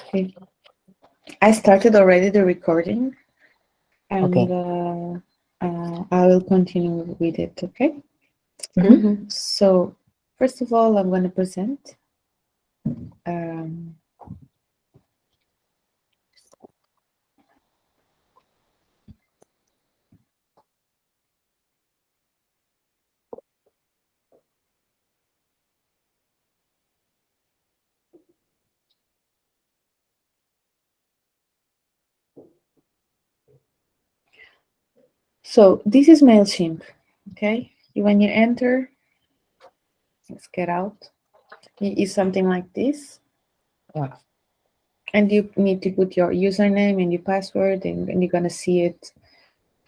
Okay. I started already the recording, and Okay. I will continue with it, okay? So, first of all, I'm going to present. So, this is Mailchimp, okay? When you enter, let's get out. It's something like this. Yeah. And you need to put your username and your password, and you're going to see it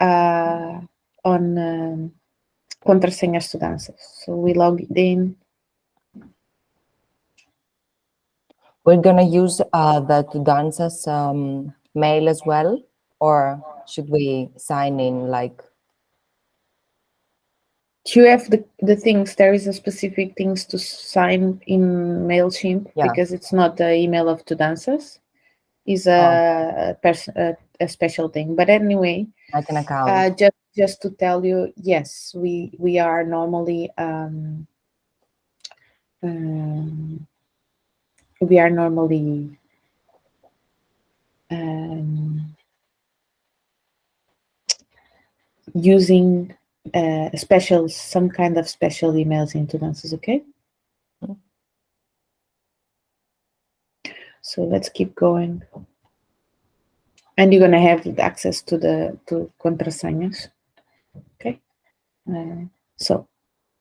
on contraseñas TUDANZAS. So we log in. We're gonna use the TUDANZAS mail as well, or should we sign in like? You have the things. There is a specific things to sign in Mailchimp because it's not the email of TUDANZAS. Is a special thing. But anyway, like an account. Just to tell you, yes, we are normally we are normally using some kind of special emails in TUDANZAS, okay? So let's keep going. And you're gonna have access to contraseñas, okay? So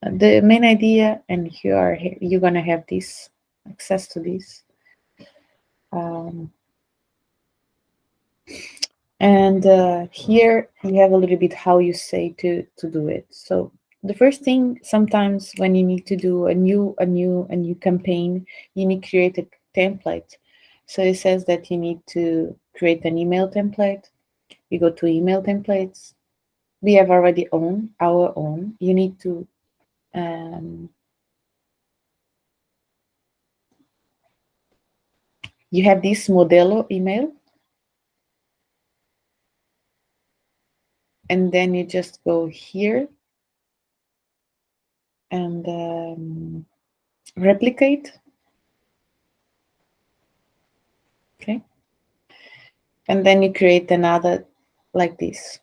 the main idea, and you're gonna have this access to this. And here you have a little bit how you say to do it. So the first thing, sometimes when you need to do a new campaign, you need to create a template. So it says that you need to create an email template. You go to email templates. We have already our own. You need to you have this Modelo email, and then you just go here and replicate. Okay. And then you create another like this.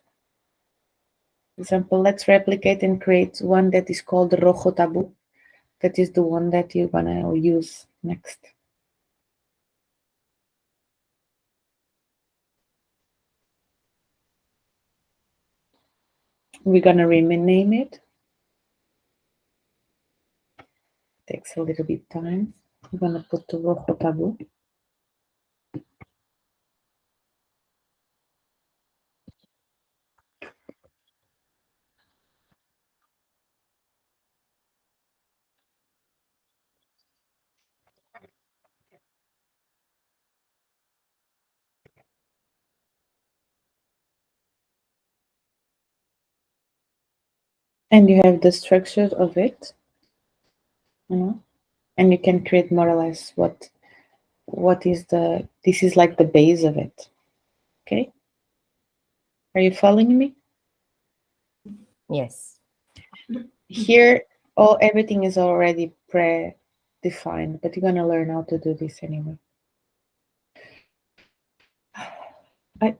For example, let's replicate and create one that is called Rojo Tabú. That is the one that you're gonna use next. We're gonna rename it. Takes a little bit time. I'm gonna put the Rojo Tabú. And you have the structure of it, and you can create more or less what is this is like the base of it. Okay, are you following me? Yes. Here everything is already pre-defined, but you're gonna learn how to do this anyway.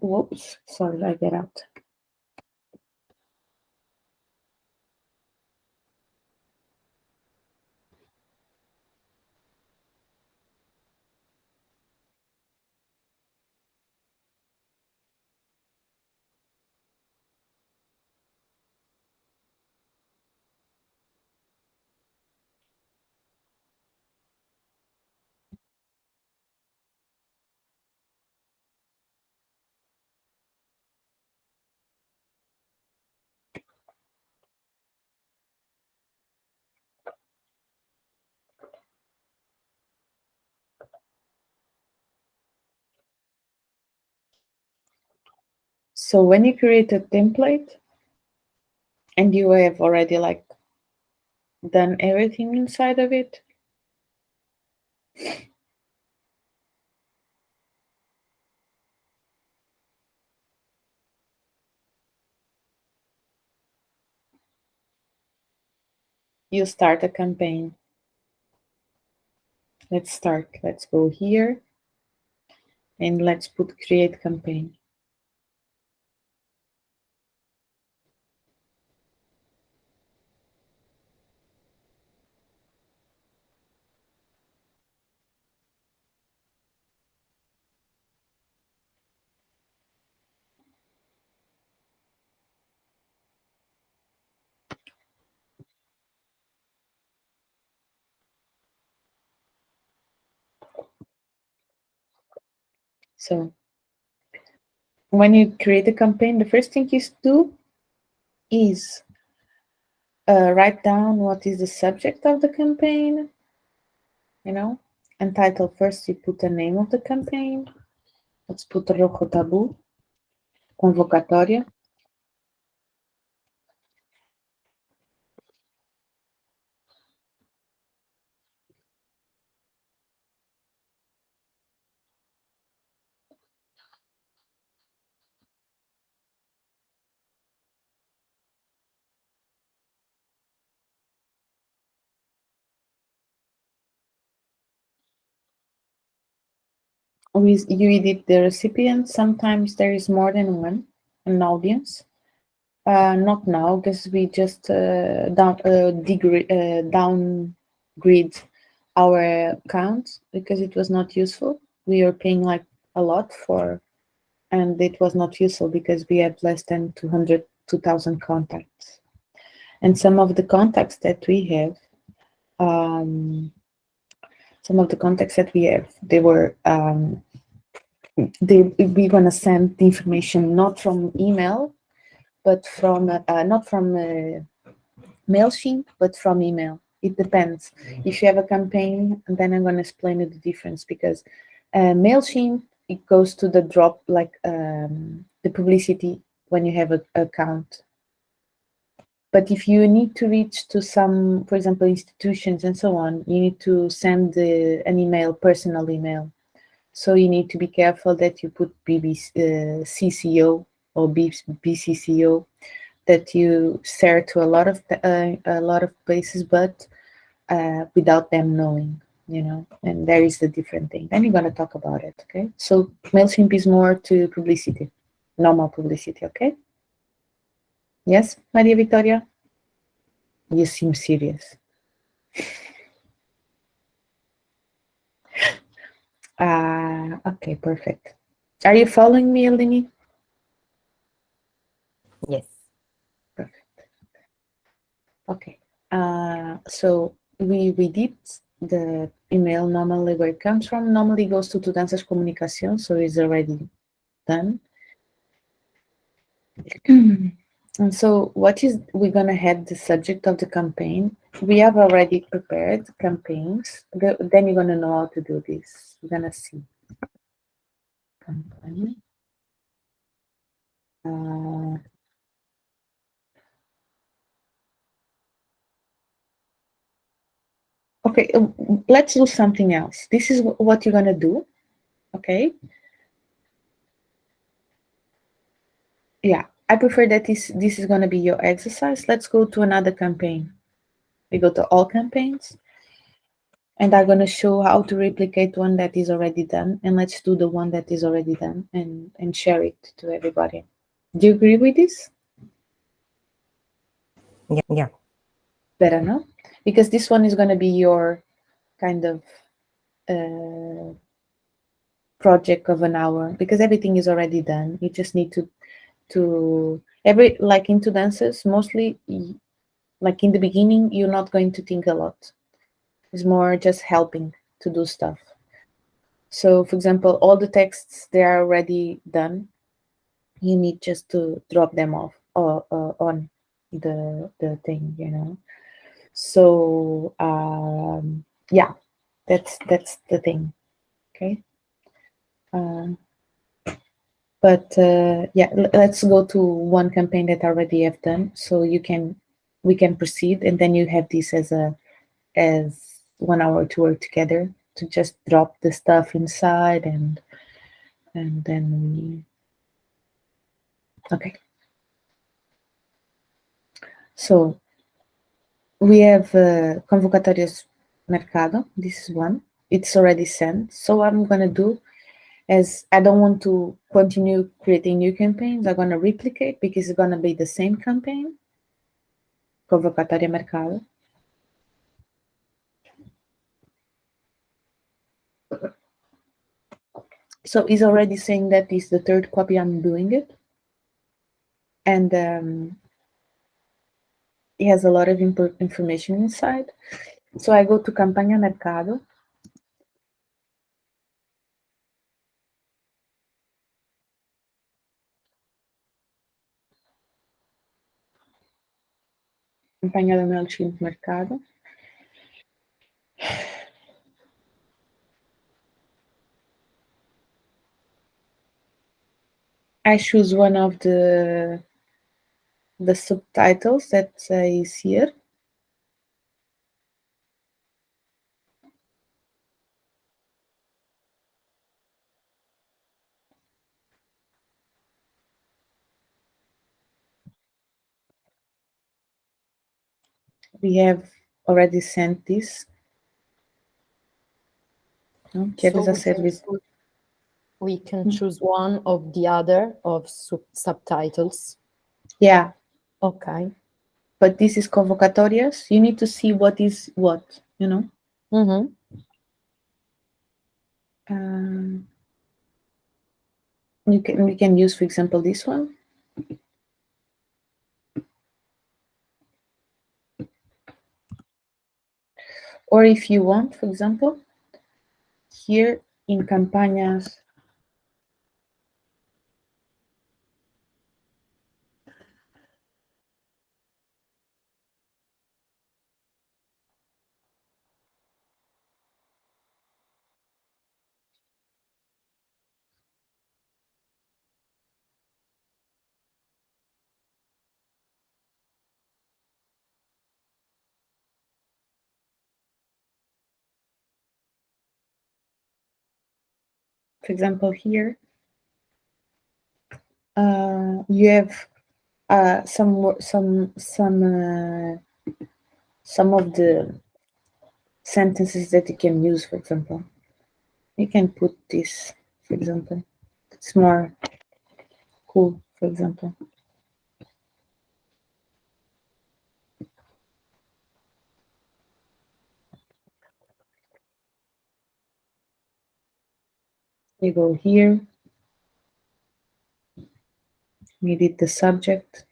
Whoops, sorry, I get out. So when you create a template and you have already like done everything inside of it, you start a campaign. Let's start. Let's go here and let's put create campaign. So when you create a campaign, the first thing you do is write down what is the subject of the campaign, and title. First, you put the name of the campaign. Let's put Rojo Tabu, convocatória. You edit the recipient. Sometimes there is more than one, an audience. Not now, because we just downgrade our account because it was not useful. We are paying like a lot for, and it was not useful because we had less than 2,000 contacts. And some of the contacts that we have, they were we want to send the information not from email, but from not from Mailchimp, but from email. It depends. If you have a campaign, then I'm going to explain you the difference, because Mailchimp, it goes to the drop, like the publicity when you have an account. But if you need to reach to some, for example, institutions and so on, you need to send an email, personal email. So you need to be careful that you put CCO or BCCO, that you share to a lot of places, but without them knowing, and there is the different thing. Then you're going to talk about it, okay? So MailChimp is more to publicity, normal publicity, okay? Yes, Maria Victoria? You seem serious. Okay, perfect. Are you following me, Eleni? Yes. Perfect. Okay. So we did the email normally where it comes from. Normally goes to TUDANZAS Comunicación, so it's already done. And so we're going to add the subject of the campaign. We have already prepared campaigns. Then you're going to know how to do this. You're going to see. Campaign. Okay, let's do something else. This is what you're going to do, okay? Yeah, I prefer that this is going to be your exercise. Let's go to another campaign. We go to all campaigns, and I'm going to show how to replicate one that is already done. And let's do the one that is already done and share it to everybody. Do you agree with this? Yeah. Better, no? Because this one is going to be your kind of project of an hour, because everything is already done. You just need to like in TUDANZAS, mostly, like in the beginning, you're not going to think a lot. It's more just helping to do stuff. So, for example, all the texts, they are already done. You need just to drop them off on the thing, So yeah, that's the thing. Okay. But yeah, let's go to one campaign that I already have done, so we can proceed, and then you have this as 1 hour to work together to just drop the stuff inside, and then okay. So We have convocatorias mercado. This is one. It's already sent. So what I'm gonna do is I don't want to continue creating new campaigns. I'm gonna replicate because it's gonna be the same campaign. Convocatoria mercado. So it's already saying that is the third copy I'm doing it. And it has a lot of information inside. So I go to Campaña Mercado. Campaña de Mailchimp Mercado. I choose one of the subtitles that is here. We have already sent this. No? So Queres a service? we can choose one of the other of subtitles. Yeah. Okay. But this is convocatorias. You need to see what is what, you know? Mm-hmm. We can use, for example, this one. Or if you want, for example, here in campañas, for example, here, you have some of the sentences that you can use. For example, you can put this. For example, it's more cool. For example, you go here. We edit the subject.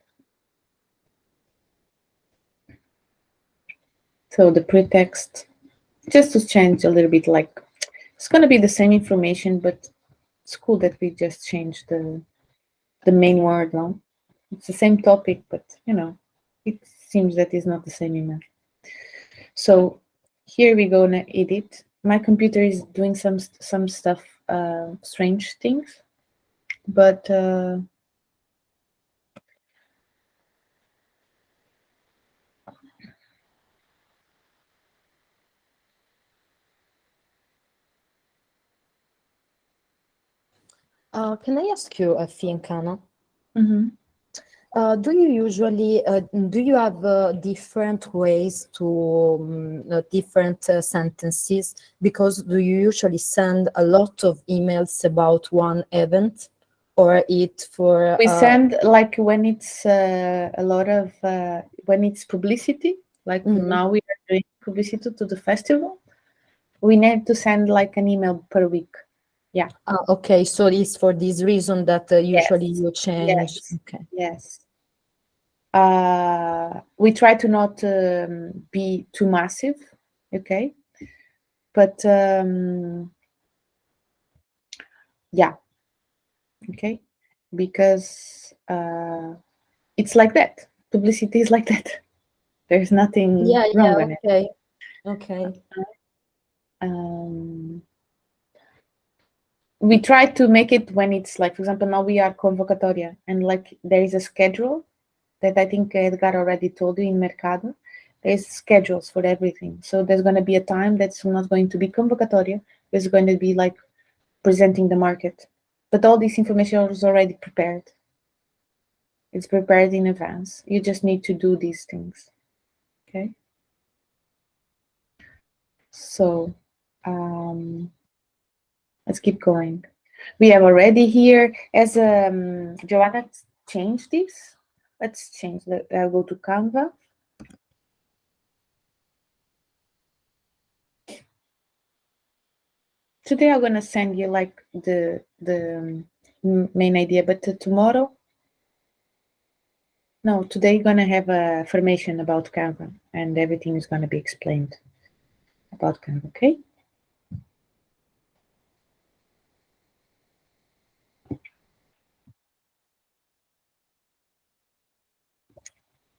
So the pretext, just to change a little bit, like it's going to be the same information, but it's cool that we just changed the main word. No, it's the same topic, but you know, it seems that it's not the same email. So here we go and edit. My computer is doing some stuff, strange things, but Can I ask you a thing, Anna? mhm. Do you usually do you have different ways to different sentences? Because do you usually send a lot of emails about one event, or it for We send like when it's a lot of when it's publicity. Like Mhm. now we are doing publicity to the festival. We need to send like an email per week. Yeah. Okay, so it's for this reason that usually Yes. you change. Yes. Okay. Yes. We try to not be too massive, okay? But yeah, okay, because it's like that. Publicity is like that. There's nothing Yeah, wrong yeah, on it. okay. Okay. Um, we try to make it when it's like, for example, now we are convocatoria, and like there is a schedule that I think Edgar already told you in Mercado. There's schedules for everything. So there's going to be a time that's not going to be convocatoria. There's going to be like presenting the market. But all this information is already prepared. It's prepared in advance. You just need to do these things. Okay. So let's keep going. We have already here, as Joanna changed this. Let's change. I'll go to Canva. Today I'm gonna send you like the main idea, but tomorrow, no, today you're gonna have a formation about Canva, and everything is gonna be explained about Canva. Okay.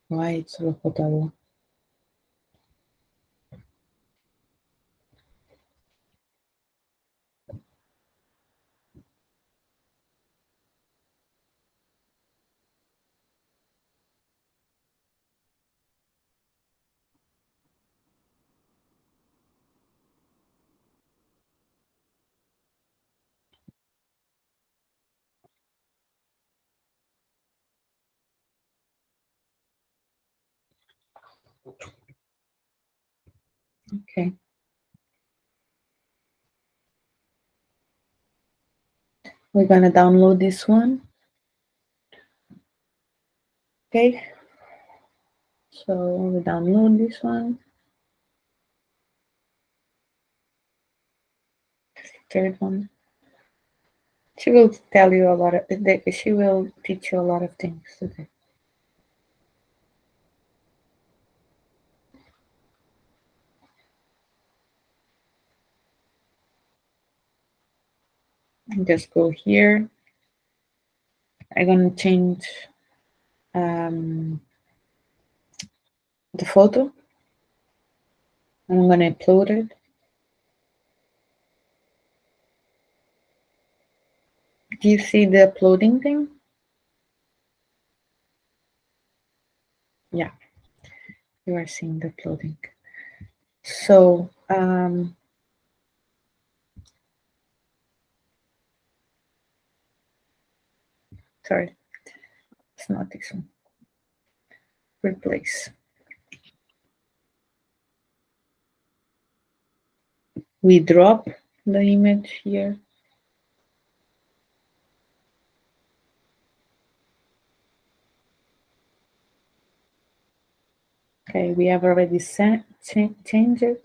Why it's hotel? Okay. We're gonna download this one. Okay. So we download this one. Third one. She will tell you a lot of. She will teach you a lot of things today. Just go here. I'm gonna change the photo. I'm gonna upload it. Do you see the uploading thing? Yeah, you are seeing the uploading. So sorry, it's not this one. Replace. We drop the image here. Okay, we have already changed it.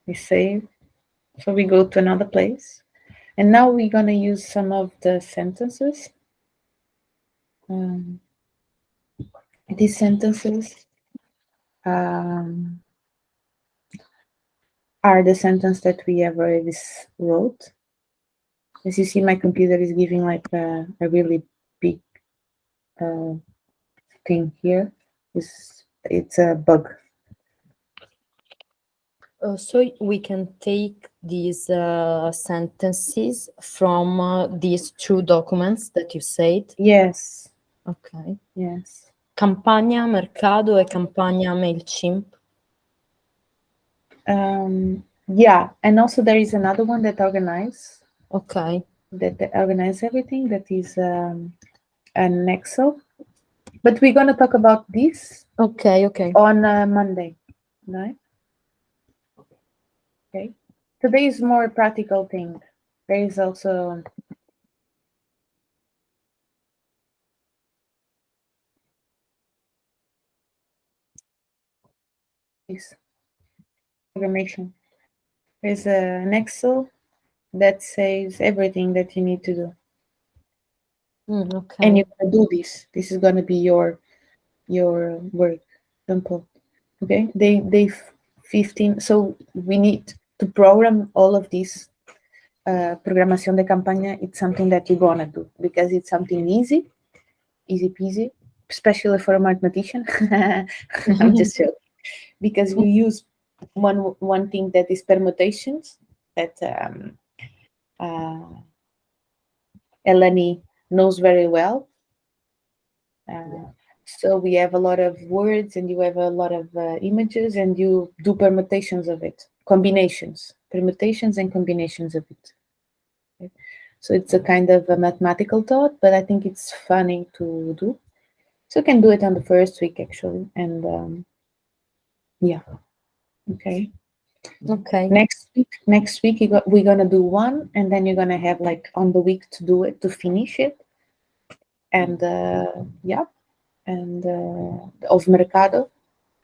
We save. So we go to another place. And now we're going to use some of the sentences. These sentences are the sentence that we have already wrote. As you see, my computer is giving like a really big thing here. It's a bug. So we can take these sentences from these two documents that you said? Yes. Okay. Yes. Campagna Mercado e Campagna Mailchimp. Yeah, and also there is another one that organize. Okay. That organize everything. That is an Excel. But we're gonna talk about this. Okay. On Monday, right? Okay. Today is more practical thing. There is also this information. There's an Excel that says everything that you need to do. Okay. And you're gonna do this. This is gonna be your work. Example. Okay. They 15. So we need to program all of this. Programación de campaña. It's something that you're gonna do because it's something easy peasy, especially for a mathematician. I'm just joking. Because we use one thing that is permutations that Eleni knows very well. So we have a lot of words and you have a lot of images and you do permutations of it, permutations and combinations of it. Okay? So it's a kind of a mathematical thought, but I think it's funny to do. So you can do it on the first week actually. And yeah. Okay. Okay. Next week we're gonna do one, and then you're gonna have like on the week to do it, to finish it. And yeah, and of Mercado,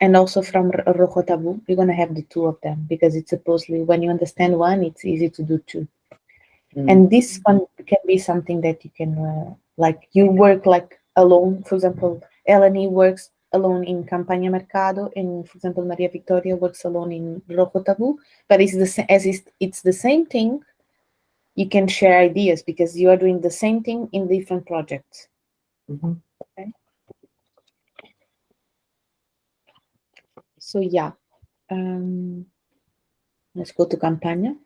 and also from Rojo Tabu. You're gonna have the two of them because it's supposedly when you understand one, it's easy to do two. And this one can be something that you can like you work like alone. For example, Eleni works alone in Campaña Mercado, and for example, Maria Victoria works alone in Rojo Tabu. But it's it's the same thing. You can share ideas because you are doing the same thing in different projects. Okay. So yeah, let's go to Campaña.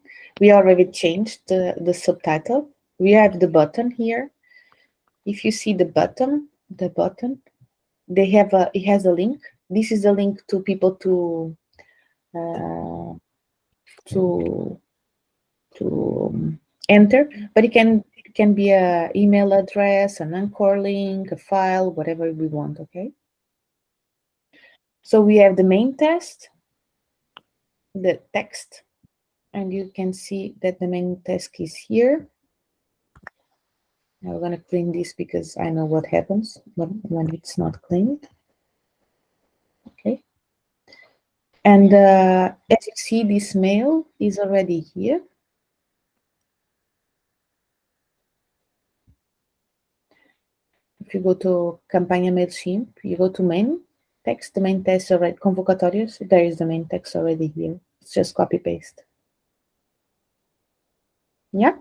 We already changed the subtitle. We have the button here. If you see the button, it has a link. This is a link to people to enter, but it can be a email address, an anchor link, a file, whatever we want. Okay. So we have the main test, the text, and you can see that the main text is here. I'm gonna clean this because I know what happens when it's not cleaned. Okay. And as you see, this mail is already here. If you go to Campaña Mailchimp, you go to main text, the main text already, convocatorios, there is the main text already here. It's just copy paste. Yeah?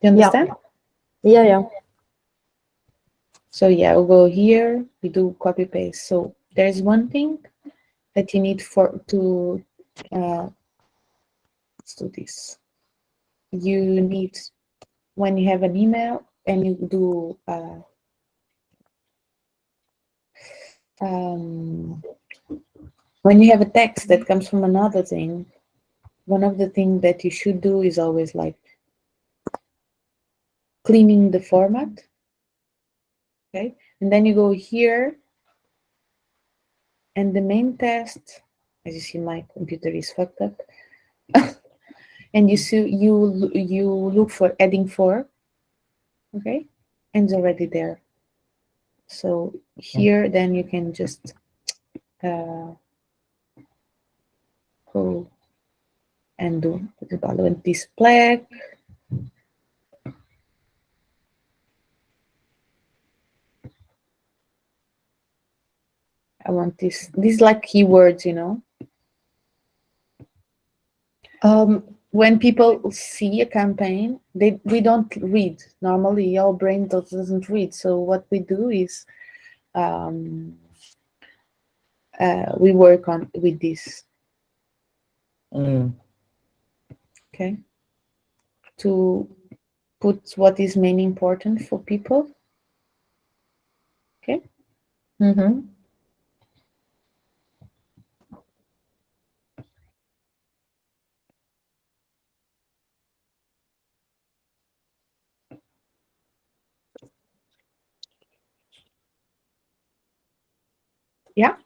You understand? Yeah. So yeah, we'll go here, we do copy paste. So there's one thing that you need let's do this. You need, when you have an email and you do when you have a text that comes from another thing, one of the things that you should do is always like cleaning the format. Okay, and then you go here, and the main text, as you see, my computer is fucked up. And you look for adding for, okay, and it's already there. So here, then you can just go and do the relevant display. I want this. These like keywords, you know. When people see a campaign, we don't read. Normally, our brain doesn't read. So what we do is we work on with this. Okay. To put what is main important for people. Okay. Yeah.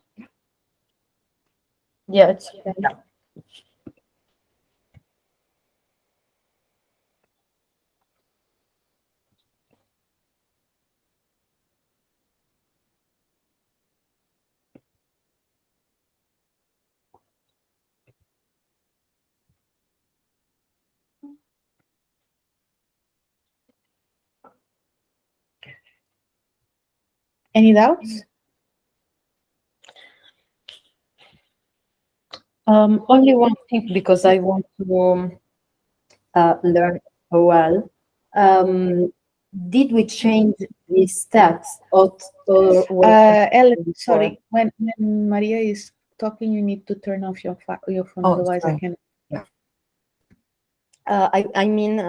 Yeah, it's okay. Any doubts? Only one thing, because I want to learn well. Did we change this text, or Ellen, sorry. When Maria is talking, you need to turn off your phone, otherwise I can. I mean,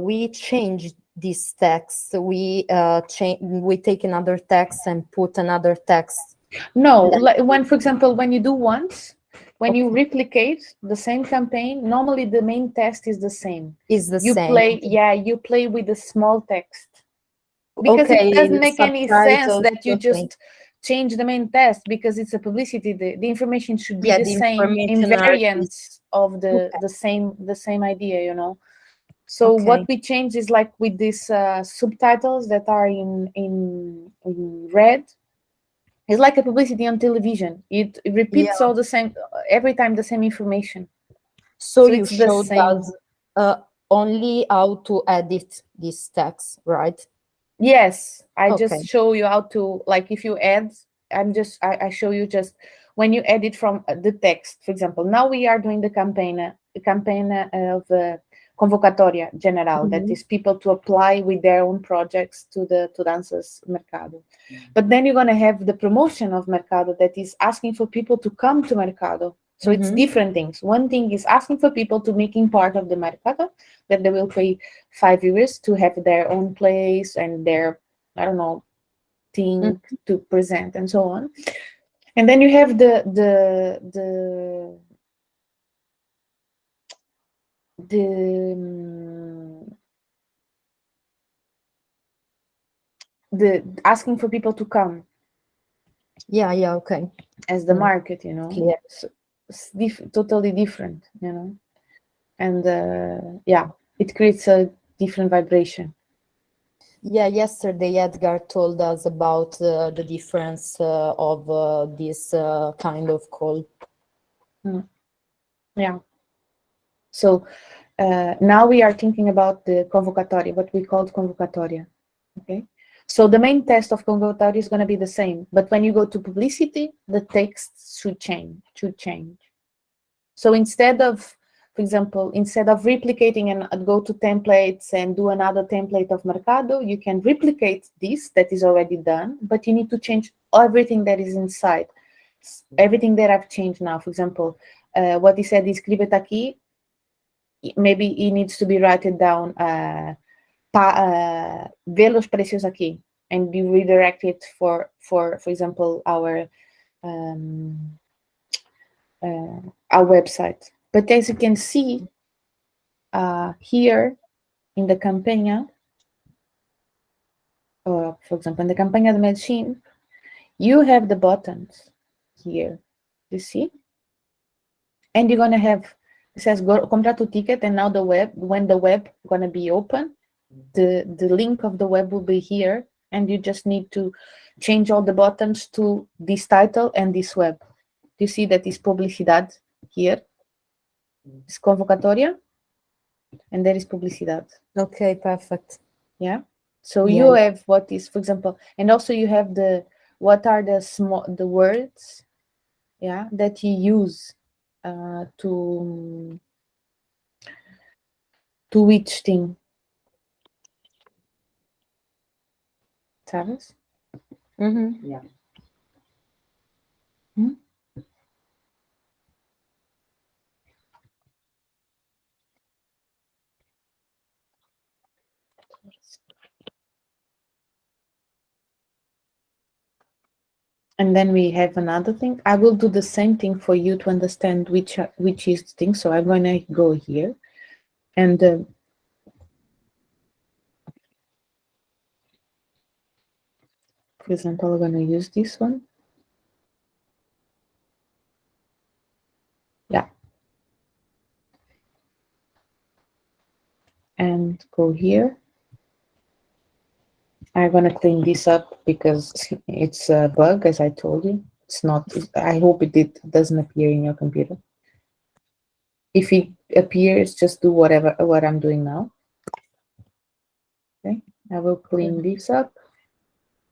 we changed this text. We take another text and put another text. No, when, for example, when you do once, when you replicate the same campaign, normally the main text is the same. You play with the small text, because it doesn't make any sense that you just change the main test because it's a publicity. The information should be Yeah, the the same in information are variants of okay. the same idea, you know. So what Okay. we change is like with these subtitles that are in red. It's like a publicity on television. It repeats Yeah. all the same every time the same information. So So you it's the showed same. us only how to edit this text, right? Yes, I just Okay. show you how to, like, if you add, I show you just when you edit from the text. For example, now we are doing the campaign of convocatoria general, that Mhm. is people to apply with their own projects to the TUDANZAS Mercado. But then you're gonna have the promotion of Mercado that is asking for people to come to Mercado. So it's Mhm. different things. One thing is asking for people to making part of the Mercado, that they will pay €5 to have their own place and their, I don't know, Mm. thing to present and so on. And then you have the the asking for people to come Yeah, yeah, okay. as the Mm, market, you know. clear. So it's totally different, you know. And yeah, it creates a different vibration. Yeah, yesterday Edgar told us about the difference of this kind of call. Mm. Yeah. So now we are thinking about the convocatoria, what we called convocatoria. Okay. So the main test of convocatoria is going to be the same, but when you go to publicity, the text should change. So instead of, for example, instead of replicating and go to templates and do another template of Mercado, you can replicate this that is already done, but you need to change everything that is inside. Everything that I've changed now. For example, what he said, escríbete aquí, maybe it needs to be written down, ve los precios aquí, and you redirect it for example, um, our website. But as you can see here in the campaign, for example, in the campaign de Mailchimp, you have the buttons here. You see? And you're gonna have, it says go compra tu ticket, and now the web, when the web gonna be open, the link of the web will be here, and you just need to change all the buttons to this title and this web. You see that is publicidad here, is convocatoria, and there is publicidad. Okay, perfect. Yeah. So Yeah, you yeah. have what is, for example, and also you have what are the words, yeah, that you use to which thing, sabes? Mm-hmm. Yeah. Hmm? And then we have another thing. I will do the same thing for you to understand which is the thing. So I'm gonna go here, and for example, I'm gonna use this one. Yeah, and go here. I'm gonna clean this up because it's a bug, as I told you. It's not. I hope doesn't appear in your computer. If it appears, just do what I'm doing now. Okay, I will clean this up,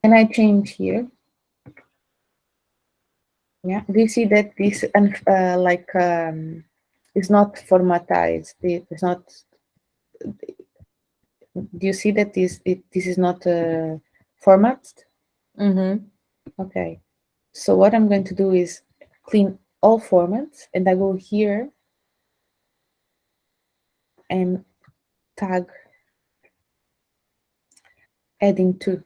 and I change here. Yeah, do you see that this is not formatized? It's not. Do you see that this is not formatted? Mm-hmm. Okay. So what I'm going to do is clean all formats, and I go here and tag adding to,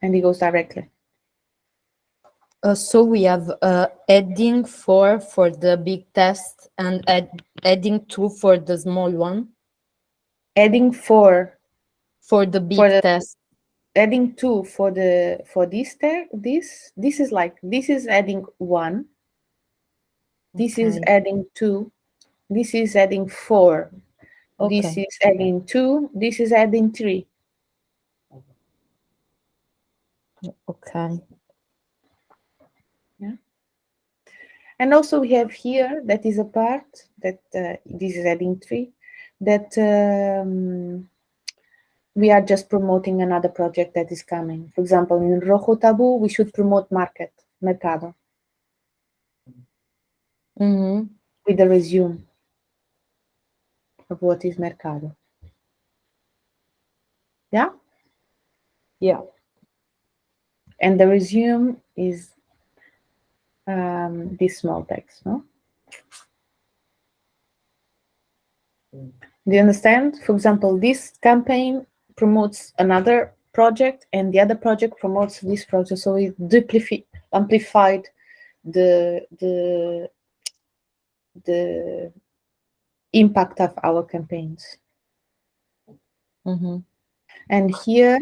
and it goes directly. So we have adding 4 for the big test and adding 2 for the small one Adding 4 for the for big the test. adding 2 for this tag. This is like, this is adding 1. This is Okay. adding 2. This is adding 4. This Okay. is adding 2. This is adding 3. Okay. Yeah. And also we have here, that is a part that this is adding 3, that we are just promoting another project that is coming. For example, in Rojo Tabu, we should promote Mercado, with the resume of what is Mercado. Yeah? Yeah. And the resume is this small text, no? Do you understand? For example, this campaign promotes another project, and the other project promotes this project, so it amplified the impact of our campaigns. And here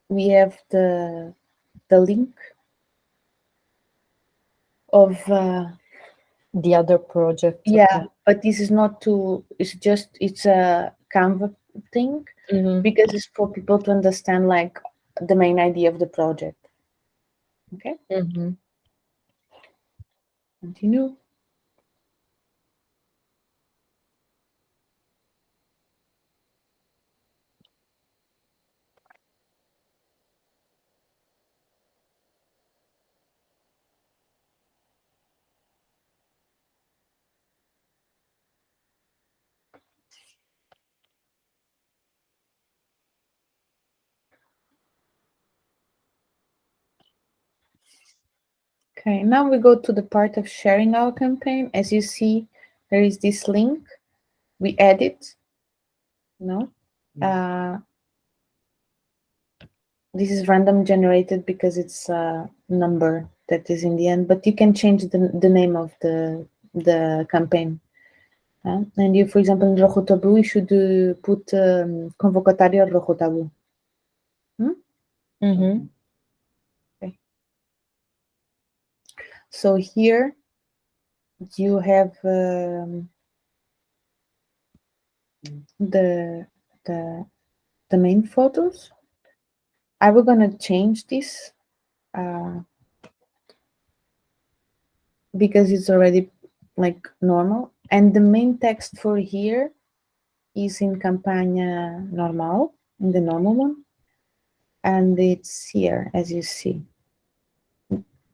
we have the link of The other project. yeah, Okay. but this is not to, it's a Canva thing, because it's for people to understand like the main idea of the project. Okay, continue. Okay, now we go to the part of sharing our campaign. As you see, there is this link. We add it. No, this is random generated because it's a number that is in the end. But you can change the name of the campaign. And you, for example, in Rojo Tabu, you should put convocatorio Rojo Tabu. Okay. So here you have the main photos. I was gonna change this because it's already like normal, and the main text for here is in Campaña Normal, in the normal one, and it's here, as you see,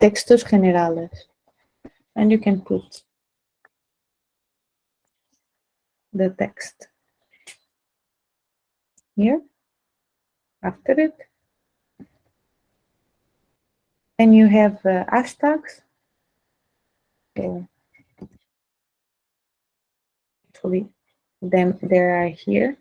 textos generales, and you can put the text here after it, and you have hashtags. So actually, them there are here.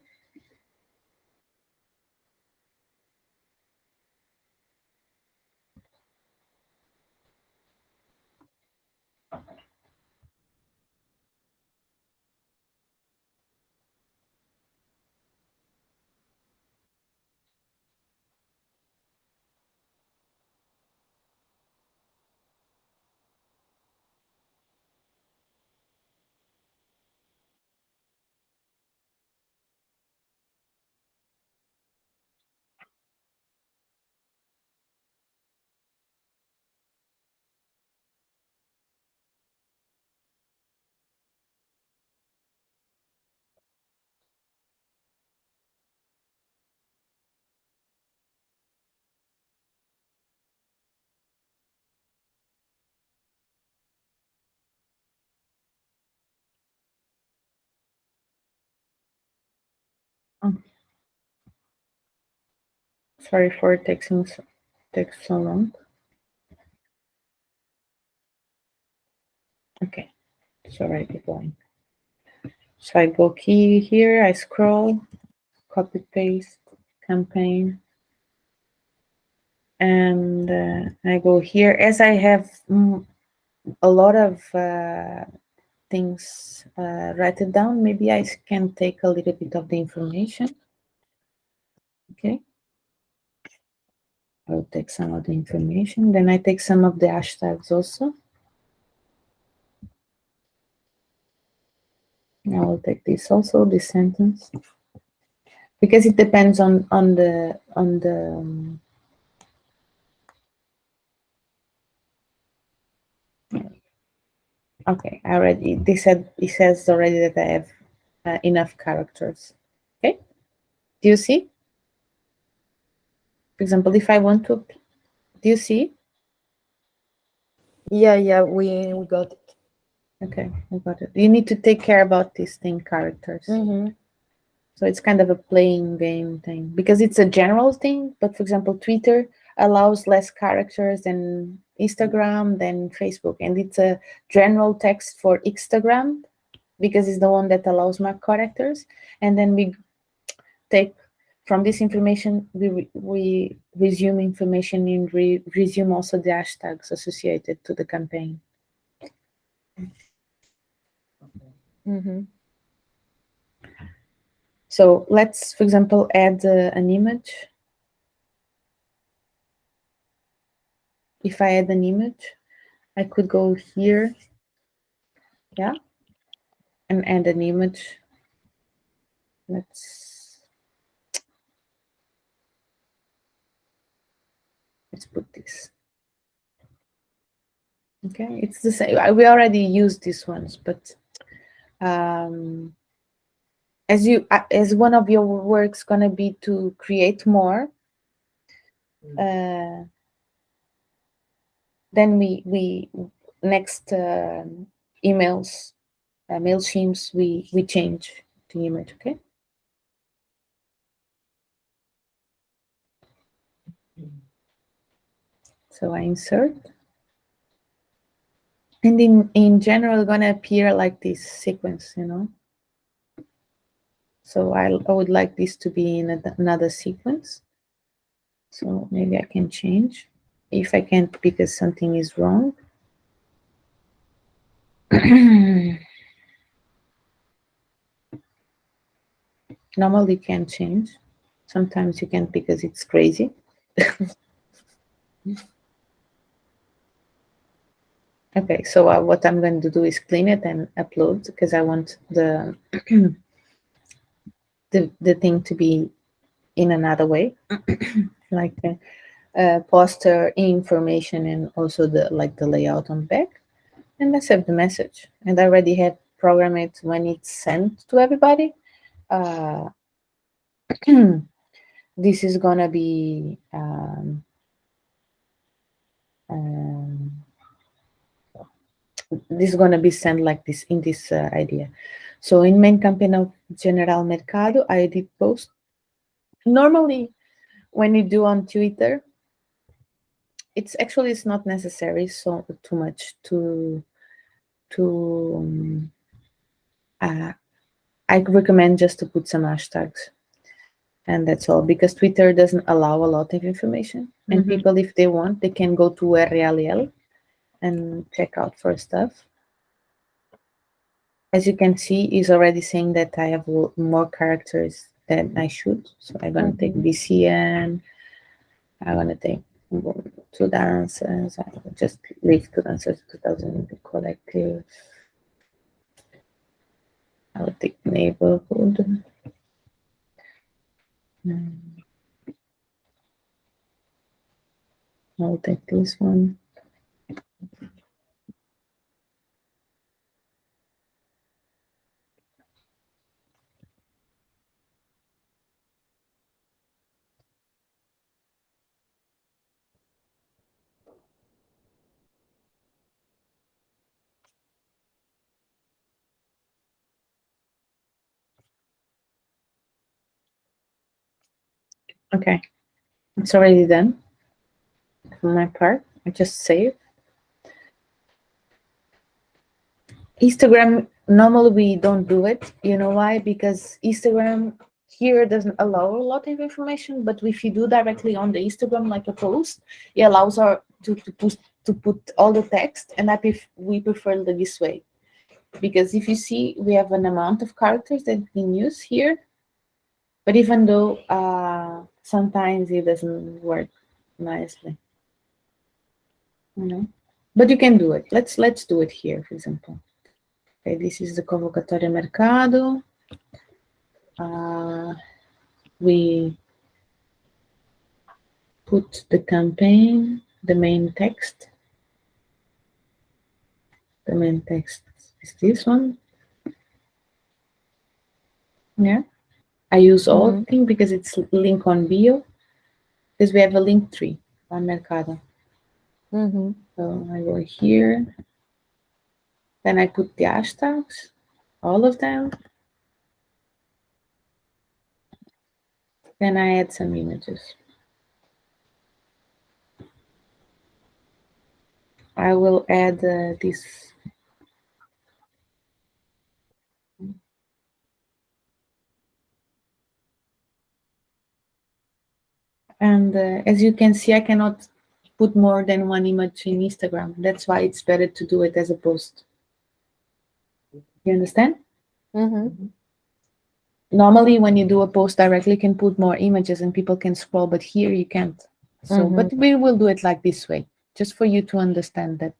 Oh, sorry for taking so long. Okay, it's already going. So I go key here, I scroll, copy paste, campaign, and I go here. As I have a lot of things write it down, maybe I can take a little bit of the information. Okay. I'll take some of the information. Then I take some of the hashtags also. I will take this also, this sentence, because it depends on the okay, I already, it says already that I have enough characters. Okay, do you see? For example, if I want to, do you see? Yeah, we got it. Okay, I got it. You need to take care about these thing characters. So it's kind of a playing game thing because it's a general thing. But for example, Twitter allows less characters than Instagram, than Facebook, and it's a general text for Instagram because it's the one that allows more characters. And then we take from this information, we resume information and resume also the hashtags associated to the campaign. So let's, for example, add an image. If I add an image, I could go here, yeah, and add an image. Let's put this. Okay, it's the same. We already used these ones, but as one of your works gonna be to create more, then we next emails, Mailchimps, we change the image. Okay. So I insert, and in general, gonna appear like this sequence, you know. So I would like this to be in another sequence. So maybe I can change. If I can't because something is wrong. Normally you can change. Sometimes you can't because it's crazy. Okay, so what I'm going to do is clean it and upload because I want the the thing to be in another way, like poster information and also the layout on back, and let's have the message. And I already have programmed it when it's sent to everybody. This is gonna be this is gonna be sent like this in this idea. So in main campaign of General Mercado, I did post. Normally, when you do on Twitter, it's not necessary so too much to I recommend just to put some hashtags, and that's all, because Twitter doesn't allow a lot of information, and people, if they want, they can go to RLL and check out for stuff. As you can see, he's already saying that I have more characters than I should, so I'm gonna take BCN. I'm gonna take TUDANZAS. I will just leave TUDANZAS 2000 collective. I will take neighborhood. I'll take this one. Okay, it's already done for my part. I just save. Instagram, normally we don't do it. You know why? Because Instagram here doesn't allow a lot of information, but if you do directly on the Instagram, like a post, it allows our to put all the text, and we prefer this way. Because if you see, we have an amount of characters that we can use here, but even though sometimes it doesn't work nicely. You know, but you can do it. Let's do it here, for example. Okay, this is the convocatoria mercado. We put the campaign, the main text. The main text is this one. Yeah. I use all thing because it's link on bio. Because we have a link tree on Mercado. So I go here. Then I put the hashtags, all of them. Then I add some images. I will add this. And as you can see, I cannot put more than one image in Instagram. That's why it's better to do it as a post. You understand? Normally, when you do a post directly, you can put more images and people can scroll, but here you can't. So, but we will do it like this way, just for you to understand that,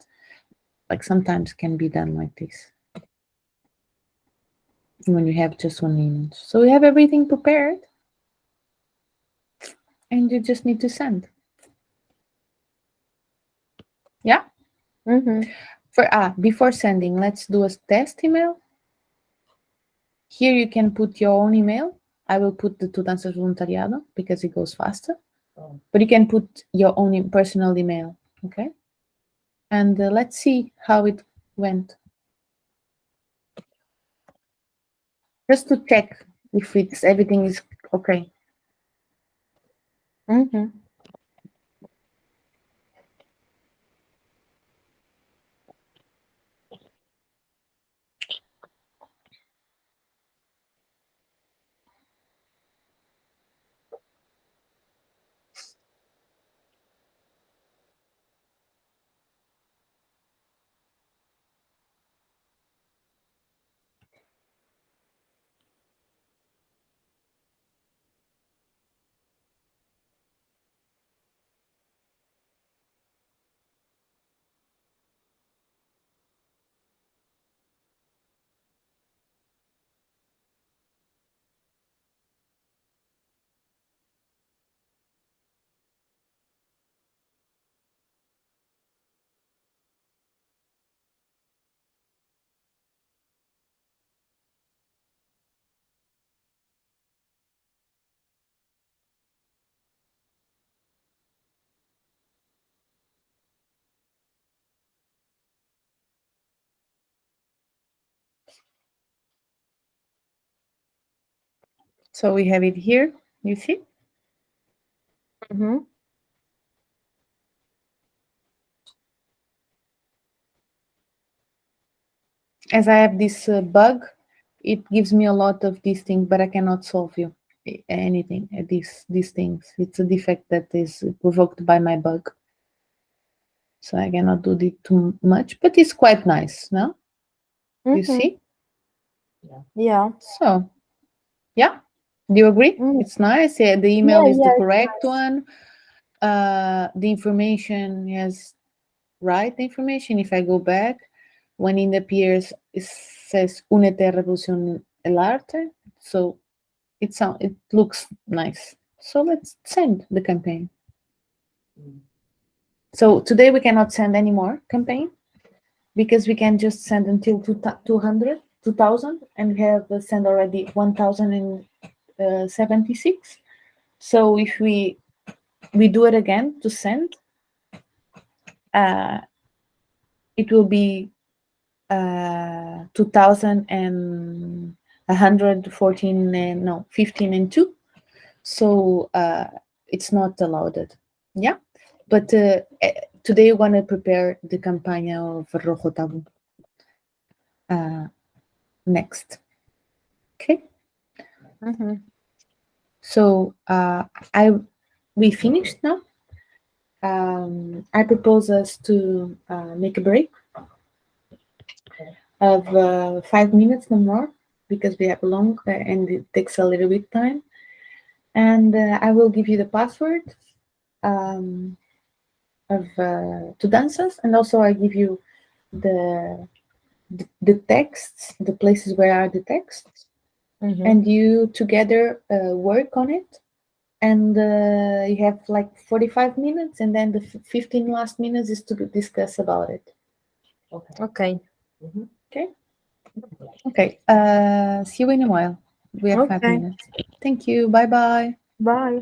like sometimes can be done like this when you have just one image. So we have everything prepared, and you just need to send. Yeah. Before sending, let's do a test email. Here you can put your own email. I will put the TUDANZAS voluntariado because it goes faster. But you can put your own personal email, okay? And let's see how it went. Just to check if everything is okay. So we have it here, you see? As I have this bug, it gives me a lot of these things, but I cannot solve you anything. These things. It's a defect that is provoked by my bug. So I cannot do it too much, but it's quite nice, no? You see? Yeah. So, yeah. Do you agree? It's nice. Yeah, the email is the correct one. The information has right information. If I go back, when it appears, it says Únete a Revolución el Arte. So it looks nice. So let's send the campaign. So today we cannot send any more campaign because we can just send until 200, 2000, and we have sent already 1076. So if we do it again to send, it will be 2114 and no 15 and 2. So it's not allowed. Yeah, but today we're going to prepare the campaign of Rojo Tabú next. Okay. So we finished now. I propose us to make a break of 5 minutes, no more, because we have long and it takes a little bit time. And I will give you the password. um, of TUDANZAS, and also I give you the the texts, the places where are the texts, Mhm. and you together work on it. And you have like 45 minutes, and then the 15 last minutes is to discuss about it. Okay. Okay. Okay. See you in a while. We have five Okay. minutes. Thank you. Bye bye. Bye.